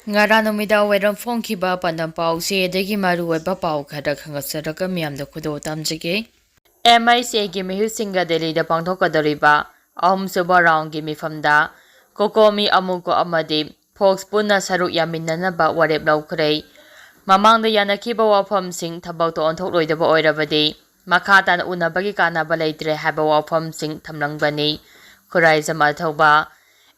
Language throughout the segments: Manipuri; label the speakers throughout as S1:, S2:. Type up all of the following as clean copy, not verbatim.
S1: Ngara numida wedam phongkhiba pandam pause adagi maruoiba pau khada khangasaraka miyamda khudo tamjige MIC gi mihu singa Delhi da pangthokadariba ahum suba round gi mifamda kokomi amuko amadi Fox punna saruk yaminanaba warep laukhre mamangda yanakhiba wafam sing thabak to onthok loidaba oirabadi makha tan unabagi kanaba leitre haba wafam sing thamlangbani khurai jama thoba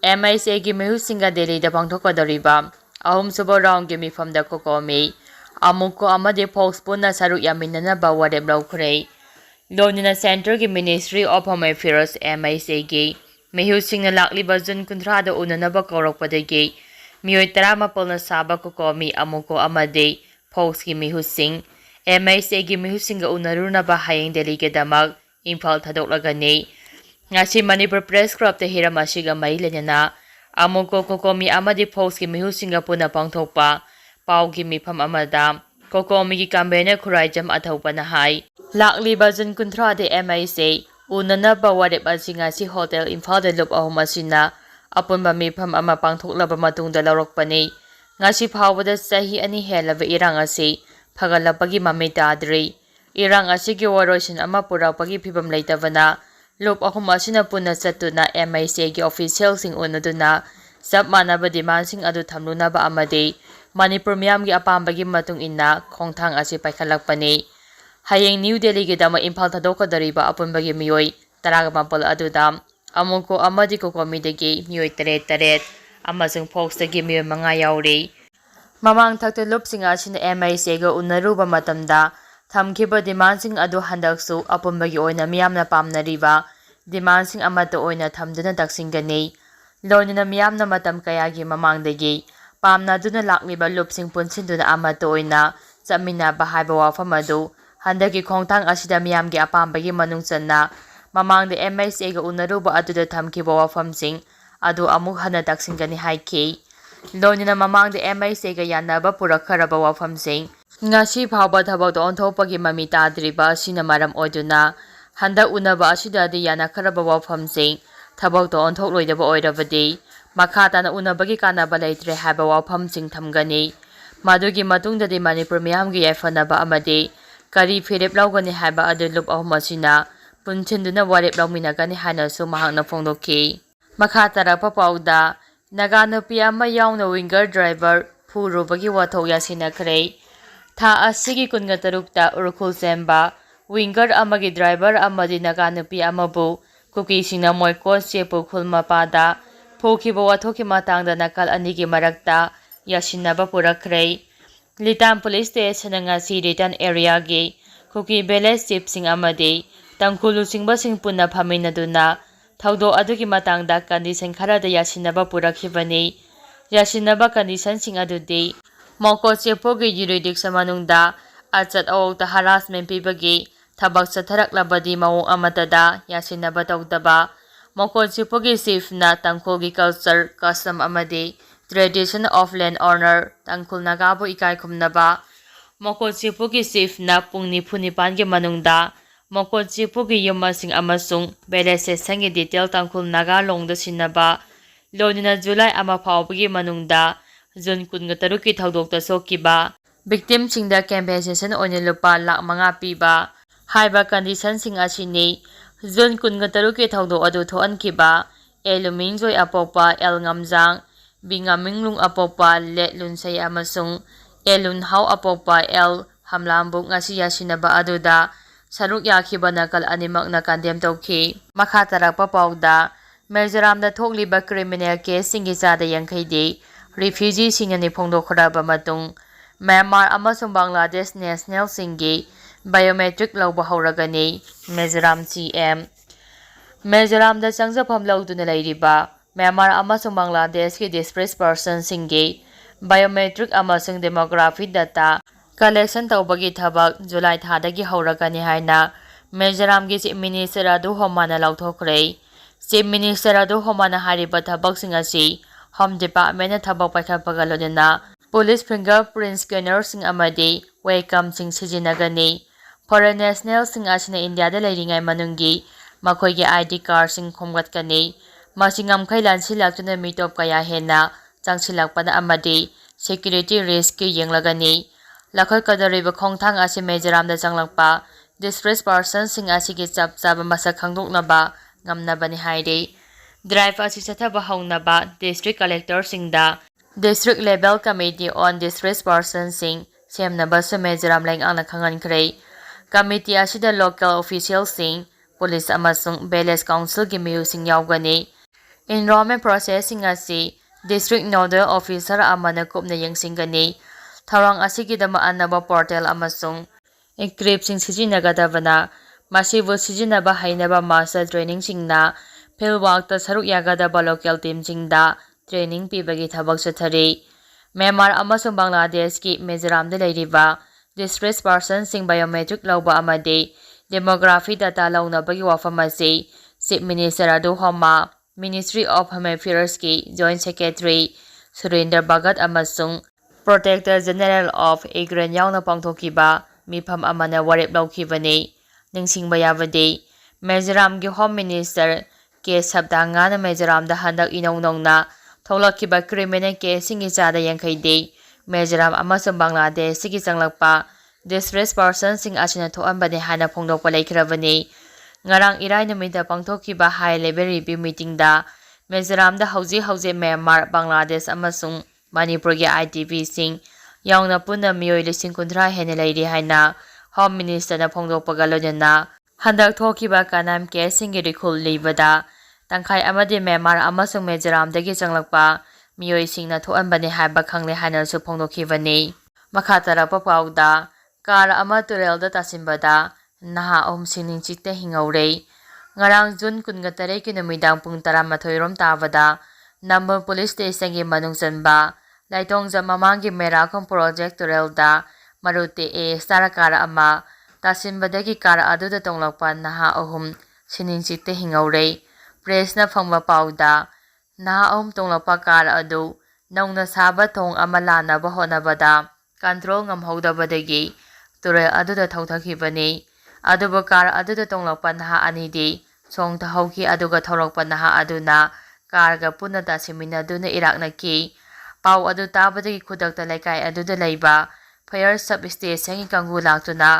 S1: MIC gi mihu singa Delhi da pangthokadariba ahum suba round gi mifamda kokomi amuko amadi Fox punna saruk yaminanaba warep laukhre Lonina Center ki Ministry of Home Affairs MIC gi mihu singna lakliba Jun 30 da unanaba kaurakpadagi mioi 18 na saba kokomi amuko amadi Fox ki mihu sing MIC gi mihu singa unarunaba hayeng Delhi ke damak Imphal thadoklagani ngashi Manipur Press Club te hiram asiga mai lenana amuko kokomi amadi Fox ki mihu singa puna pangthokpa pau gi mifam amada kokomi ki kambena khuraijam athaupa na hai lakliba Jun 30 de MIC unanaba warep asinga si hotel Imphal de lup ahum asina apunba mifam ama pangthoklaba matungda lawrakpani ngasi phawbada sahi ani helaba irang asi phagalapagi mami tadri irang asigi waroisin ama purakpagi phibam leitabana lup ahum asina punna chatuna MIC gi official sing unaduna sab manaba demand sing adu thamlunaba amadi Manipur miyam gi apambagi matung inna khongthang asi paikhalakpani hayeng New Delhi gi dama Imphal thadokadariba apunbagi mioi 18 aduda amuko amadi kokomi dagi mioi 3 amasung Fox dagi mioi 5 yauri mamang thakta lupsing asina MIC ga unaruba matamda thamkhiba demand-sing adu handaksu apunbagi oina miyamna pamnariba demand-sing amata oina thamduna daksinggani lonina miyamna matam kayagi mamangdagi pamnaduna lakliba lupsing punsinduna amata oina chaminaba haiba wafam adu handaki khongthang asida miyamgi apambagi manungchanna mamangda MIC ga unaruba aduda thamkhiba wafamsing adu amuk hana daksinggani haiki lonina mamangda MIC ga yanaba purakharaba wafamsing ngashi phawba thabak to onthopagi mami tadriba asina maram oiduna handa unaba asidadi yanakharaba wafamsing thabak to onthok loidaba oirabadi makha tana unabagi kanaba leitre haba wafamsing thamgani madugi matungdadi Manipur miyamgi yaifanaba amadi kari phirep laugani haba adu lup ahum asina punchinduna warep lauminagani hanasu mahakna phongdokhi makha tarapa pauda naganupi ama yauna winger driver phurubagi wathok yasinakhre tha asigi kunga tarukta urkhul semba winger amagi driver amadi naganupi amabu kuki singna moiko chepu khulma pada phokhiba wathoki matangda nakal anigi marakta yasinaba purakhre Litan Police Station ngasi return area gi kuki village chief sing amadi tangkulu singba sing punna phaminaduna thaudo adugi matangda condition kharada yasinaba purakhibani yasinaba condition sing adudi moko chepogi jurisdiction manungda achat awta harassment pibagi thabak chatharaklabadi mawong amatada yasinaba tawdaba moko chepogi chief na tangkhogi culture custom amadi tradition of land owner tangkul nagabu ikai khumnaba moko chepogi chief na pungni phunipan ge manungda moko chepogi yumasing amasung village sangi detail tangkul naga longda sinaba lonina July ama phawbagi manungda Jun 13 ki thaudokta sokiba victim singda compensation oine lupa lakh 5 piba haiba condition sing asini Jun 13 ki thaudok adu thoankiba elumin joy apopa el ngamjang bingaminglung apopa le lunsay amasung elun haw apopa el hamlambuk ngasi yasinaba aduda saruk yakhiba nakal animak na condemn tawkhi makha tarakpa pawda Mizoramda thokliba criminal case singi chada yankhaidi refugee singani phongdokhraba matung Myanmar amasung Bangladesh national singi biometric lawba hawragani Mizoram CM Mizoramda changjafam lawduna leiriba Myanmar amasung Bangladesh ki displaced person singi biometric amasung demography data collection tawbagi thabak July thadagi hawragani haina Mizoram gi Chief Minister adu homana lawthokre Chief Minister adu homana hariba thabak singasi Home Department na thabak paikhapaga lodena police fingerprint scanner sing amadi welcome sing sijinagani foreign national sing asina India da leiringai manungi makhoi gi ID card sing khomgatkani masingam khailan silak tuna mitop kaya hena changsilak pada amadi security risk ki yenglagani lakhakadariba khongthang asi Mizoram da changlakpa displaced persons sing asi ki chap chaba masak khangdoknaba ngamnabani haire drive asi chathaba haunaba district collector singda district level committee on displaced persons sing semnaba su Mizoram lengangna khangankhre committee asida local officials sing police amasung village council ki miyu sing yaugani enrollment processing asi district nodal officer amana kupna yengsingani tharang asigidama anaba portal amasung encryption sijinagadabana masibu sijinaba hainaba master training singna fieldwork ta saruk yagadaba local team singda training pibagi thabak chathari Myanmar amasung Bangladesh ki Mizoram da leiriba displaced persons sing biometric lauba amade demography data launabagi wafam asi Chief Minister Adu Homa Ministry of Home Affairs ki Joint Secretary Surinder Bhagat amasung Protector General of Agrarian yauna pangthokiba mifam amana warep laukibani ningsingba yabadi Mizoram gi Home Minister ke sabdangana Mizoram da handak inongnongna tholakhiba criminal case singi chada yangkhaide Mizoram amasung Bangladesh sigi changlakpa displaced persons sing asina thoambani hana phongdokpa laikhrabani ngarang irai numida pangthokiba high level review meeting da Mizoram da hauji Myanmar Bangladesh amasung Manipur gi IDP sing yaungna punna miyoi lising kunthra hene lairi haina Home Minister na phongdokpaga lojana handak thokiba kanam ke singi rikhul leibada tangkhai amadi Myanmar amasung Mizoram dagi changlakpa miyoi singna thoanbani haiba khangle haina su phongdokhibani makha tarapa pauda car ama turel da tasimbada naha singning chikte hingaure ngarang June 23 ki numidang pung 12 rom tabada Number Police Station gi manung chanba laitong jamamang gi Merakhom project turel da Maruti A star car ama tasimbada ki car adu da tonglakpa naha singning chikte hingaure press na phangba pauda naha tonglakpa car adu nongna saba thong ama lana ba honabada control ngamhodabadagi turel adu da thauthakibani aduba car aduda tonglakpa naha anidi song tahauki aduga thorokpa naha aduna car ga punna tasimina duna irakna ki pau adu tabadagi khudakta laikai aduda leiba fire sub station ki kangu laktuna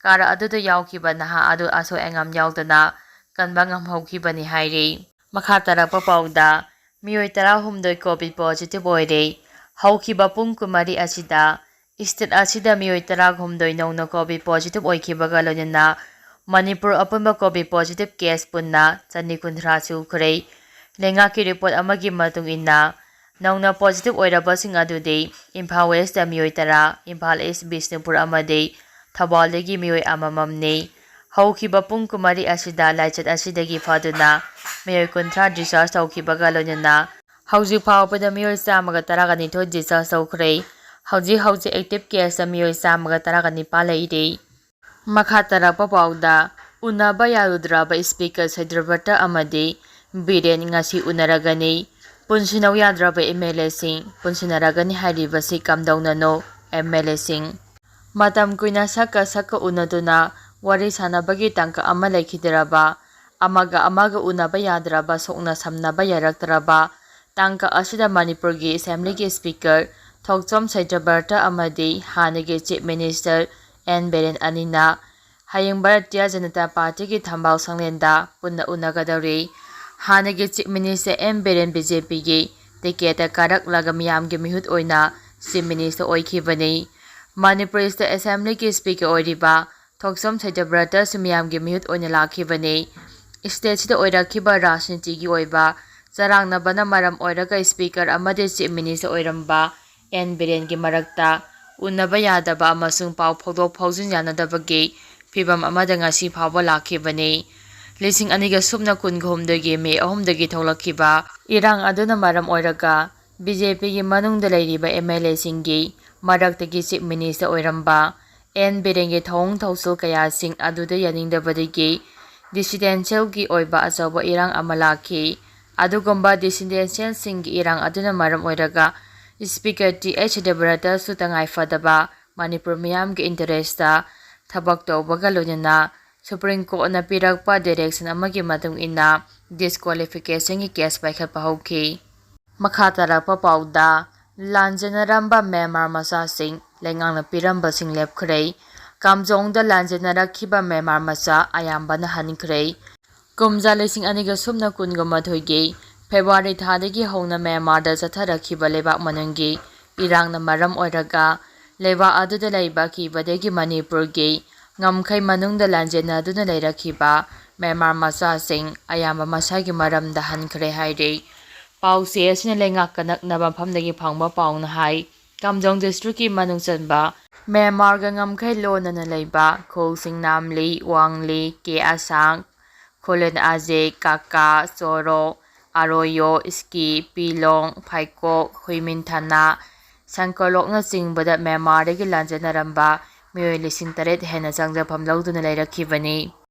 S1: car aduda yaukiba naha adu aso engam yaudana kanba ngamhaukibani hairi makha tarapa pauda miyoi 13 covid positive oire haukiba pung kumari asida State asida miyoi 13 nongna COVID positive oikibaga lojana Manipur apunba COVID positive case punna 113 sukhrei lenga ki report amagi matung inna nongna positive oirabasing adude Imphal West da miyoi 10 Imphal East Bisnupur amade Thabal dagi miyoi amamamne haukiba pung kumari asida laichat asidagi faduna miyoi 13 discharge taukibaga lojana hauji phawpada miyoi 112 discharge taukrei hauji active case miyoi 112 leire makha tarapa pauda Unaba Yarudraba Speaker satyabrata amade Biren ngashi Unaragani punsinau yadraba MLA sing punsinaragani haribasi Kamjong no MLA sing matam kuina saka unaduna wari sanabagi tangka ama laikhidraba amaga Unaba Yarudraba sokna samnaba yaraktraba tangka asida Manipur gi Assembly gi Speaker Thokchom satyabrata amadi hanagi Chief Minister Biren anina hayeng Bharatiya Janata Party ki thambau sanglenda punna unagadari hanagi Chief Minister Biren BJP gi tiketa karak laga miyam gi mihut oina Chief Minister oikhibani Manipur State Assembly ki Speaker oiriba Thokchom satyabrata sumiyam gi mihut oina lakhibani state sida oirakhiba rajniti gi oiba charangna bana maram oiraga Speaker amadi Chief Minister oiramba Biren gi marakta Unaba yadaba amasung pau phogdok phaujin yanadabagi phibam amada ngasi phawba lakhibani lising aniga subna kun ghomdagi me ahomdagi tholakhiba irang aduna maram oiraga BJP gi manungda leiriba MLA singi maraktagi Chief Minister oiramba Biren gi thong thausul kaya sing aduda yaningdabadagi dissidential gi oiba achawa irang amalakhi adugomba dissidential singi irang aduna maram oiraga Speaker TH Debrata sutangai fadaba Manipur miyam gi interesta thabak tawbaga lojana Supreme Court na pirakpa direction amagi matung ina disqualification gi case paikhatpa hauki makha tarapa pauda ꯂꯥꯟꯖꯦꯟꯅꯔꯝꯕ ꯃ꯭ꯌꯥꯟꯃꯥꯔ ꯃꯆꯥꯁꯤꯡ ꯂꯩꯉꯥꯛꯅ ꯄꯤꯔꯝꯕꯁꯤꯡ ꯂꯦꯞꯈ꯭ꯔꯦ꯫ ꯀꯥꯝꯖꯣꯡꯗ ꯂꯥꯟꯖꯦꯟꯅꯔꯛꯈꯤꯕ ꯃ꯭ꯌꯥꯟꯃꯥꯔ ꯃꯆꯥ ꯑꯌꯥꯝꯕꯅ ꯍꯟꯈ꯭ꯔꯦ꯫ ꯀꯨꯝꯖꯥ 2019ꯒꯤ ꯐꯦꯕ꯭ꯔꯨꯋꯥꯔꯤ ꯊꯥꯗꯒꯤ ꯍꯧꯅ ꯃ꯭ꯌꯥꯟꯃꯥꯔꯗ ꯆꯠꯊꯔꯛꯈꯤꯕ ꯂꯩꯕꯥꯛ ꯃꯅꯨꯡꯒꯤ ꯏꯔꯥꯡꯅ ꯃꯔꯝ ꯑꯣꯏꯔꯒ ꯂꯩꯕꯥꯛ ꯑꯗꯨꯗ ꯂꯩꯕ ꯀꯤꯕꯗꯒꯤ ꯃꯅꯤꯄꯨꯔꯒꯤ ꯉꯝꯈꯩ ꯃꯅꯨꯡꯗ ꯂꯥꯟꯖꯦꯟꯅꯗꯨꯅ ꯂꯩꯔꯛꯈꯤꯕ ꯃ꯭ꯌꯥꯟꯃꯥꯔ ꯃꯆꯥꯁꯤꯡ ꯑꯌꯥꯝꯕ ꯃꯁꯥꯒꯤ ꯃꯔꯝꯗ ꯍꯟꯈ꯭ꯔꯦ ꯍꯥꯏꯔꯤ꯫ ꯄꯥꯎꯆꯦ ꯑꯁꯤꯅ ꯂꯩꯉꯥꯛꯀ ꯅꯛꯅꯕ ꯃꯐꯝꯗꯒꯤ ꯐꯪꯕ ꯄꯥꯎꯅ ꯍꯥꯏ꯫ ꯀꯥꯝꯖꯣꯡ ꯗꯤꯁꯇ꯭ꯔꯤꯛꯀꯤ ꯃꯅꯨꯡ ꯆꯟꯕ ꯃ꯭ꯌꯥꯟꯃꯥꯔꯒ ꯉꯝꯈꯩ ꯂꯣꯟꯅꯅ ꯂꯩꯕ ꯈꯨꯜꯁꯤꯡ ꯅꯥꯝꯂꯤ, ꯋꯥꯡꯂꯤ, ꯀꯦ ꯑꯁꯥꯡ, ꯈꯨꯂꯦꯟ ꯑꯖꯦ, ꯀꯥꯀꯥ, ꯆꯣꯔꯣ, ꯑꯔꯣꯌꯣ, ꯏꯁꯀꯤ, ꯄꯤꯂꯣꯡ, ꯐꯥꯏꯀꯣꯛ, ꯍꯨꯏꯃꯤꯟꯊꯥꯅꯥ, ꯁꯪꯀꯔꯂꯣꯛꯅꯆꯤꯡꯕꯗ ꯃ꯭ꯌꯥꯟꯃꯥꯔꯗꯒꯤ ꯂꯥꯟꯖꯦꯟꯅꯔꯝꯕ ꯃꯤꯑꯣꯏ 8,000 ꯍꯦꯟꯅ ꯆꯪꯖꯐꯝ ꯂꯧꯗꯨꯅ ꯂꯩꯔꯛꯈꯤꯕꯅꯤ꯫